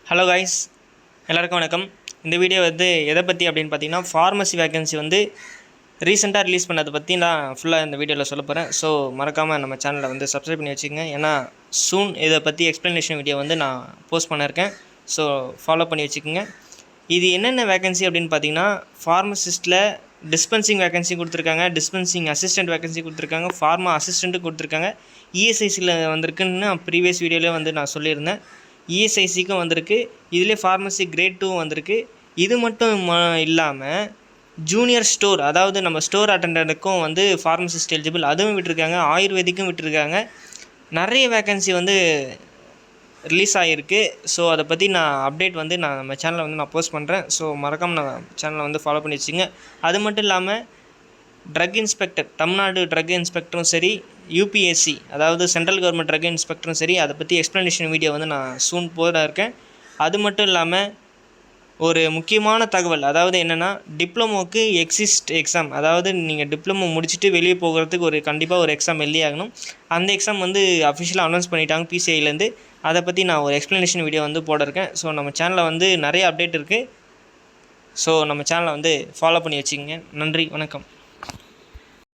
Hello guys, எல்லாருக்கும் வணக்கம். இந்த வீடியோ வந்து எதை பற்றி அப்படின்னு பார்த்தீங்கன்னா, ஃபார்மசி வேகன்சி வந்து ரீசெண்டாக ரிலீஸ் பண்ணதை பற்றி நான் ஃபுல்லாக இந்த வீடியோவில் சொல்ல போகிறேன். ஸோ மறக்காமல் நம்ம சேனலை வந்து சப்ஸ்கிரைப் பண்ணி வச்சுக்கோங்க. ஏன்னா சூன் இதை பற்றி எக்ஸ்ப்ளனேஷன் வீடியோ வந்து நான் போஸ்ட் பண்ணியிருக்கேன். ஸோ ஃபாலோ பண்ணி வச்சுக்கோங்க. இது என்னென்ன வேகன்சி அப்படின்னு பார்த்தீங்கன்னா, ஃபார்மசிஸ்ட்டில் டிஸ்பென்சிங் வேகன்சி கொடுத்துருக்காங்க, டிஸ்பென்சிங் அசிஸ்டன்ட் வேகன்சி கொடுத்துருக்காங்க, ஃபார்மா அசிஸ்டண்ட்டு கொடுத்துருக்காங்க. இஎஸ்ஐசியில் வந்திருக்குன்னு ப்ரீவியஸ் வீடியோவிலே வந்து நான் சொல்லியிருந்தேன். இஎஸ்ஐசிக்கும் வந்திருக்கு, இதிலே ஃபார்மசி கிரேட் 2 வந்திருக்கு. இது மட்டும் இல்லாமல் ஜூனியர் ஸ்டோர், அதாவது நம்ம ஸ்டோர் அட்டெண்டருக்கும் வந்து ஃபார்மசிஸ்ட் எலிஜிபிள், அதுவும் விட்டுருக்காங்க. ஆயுர்வேதிக்கும் விட்டுருக்காங்க. நிறைய வேகன்சி வந்து ரிலீஸ் ஆகிருக்கு. ஸோ அதை பற்றி நான் அப்டேட் வந்து நம்ம சேனலில் வந்து நான் போஸ்ட் பண்ணுறேன். ஸோ மறக்காமல் நான் சேனலை வந்து ஃபாலோ பண்ணி வச்சுங்க. அது மட்டும் இல்லாமல் ட்ரக் இன்ஸ்பெக்டர், தமிழ்நாடு ட்ரக் இன்ஸ்பெக்டரும் சரி, யூபிஎஸ்சி அதாவது சென்ட்ரல் கவர்மெண்ட் ட்ரக் இன்ஸ்பெக்டரும் சரி, அதை பற்றி எக்ஸ்ப்ளனேஷன் வீடியோ வந்து நான் சூன் போட இருக்கேன். அது மட்டும் இல்லாமல் ஒரு முக்கியமான தகவல், அதாவது என்னென்னா டிப்ளமோவுக்கு எக்ஸிஸ்ட் எக்ஸாம், அதாவது நீங்கள் டிப்ளமோ முடிச்சுட்டு வெளியே போகிறதுக்கு கண்டிப்பாக ஒரு எக்ஸாம் எழுதி ஆகணும். அந்த எக்ஸாம் வந்து அஃபிஷியலாக அனௌன்ஸ் பண்ணிட்டாங்க பிசிஐலேருந்து. அதை பற்றி நான் ஒரு எக்ஸ்ப்ளனேஷன் வீடியோ வந்து போட இருக்கேன். ஸோ நம்ம சேனலில் வந்து நிறைய அப்டேட் இருக்குது. ஸோ நம்ம சேனலை வந்து ஃபாலோ பண்ணி வச்சுக்கோங்க. நன்றி, வணக்கம்.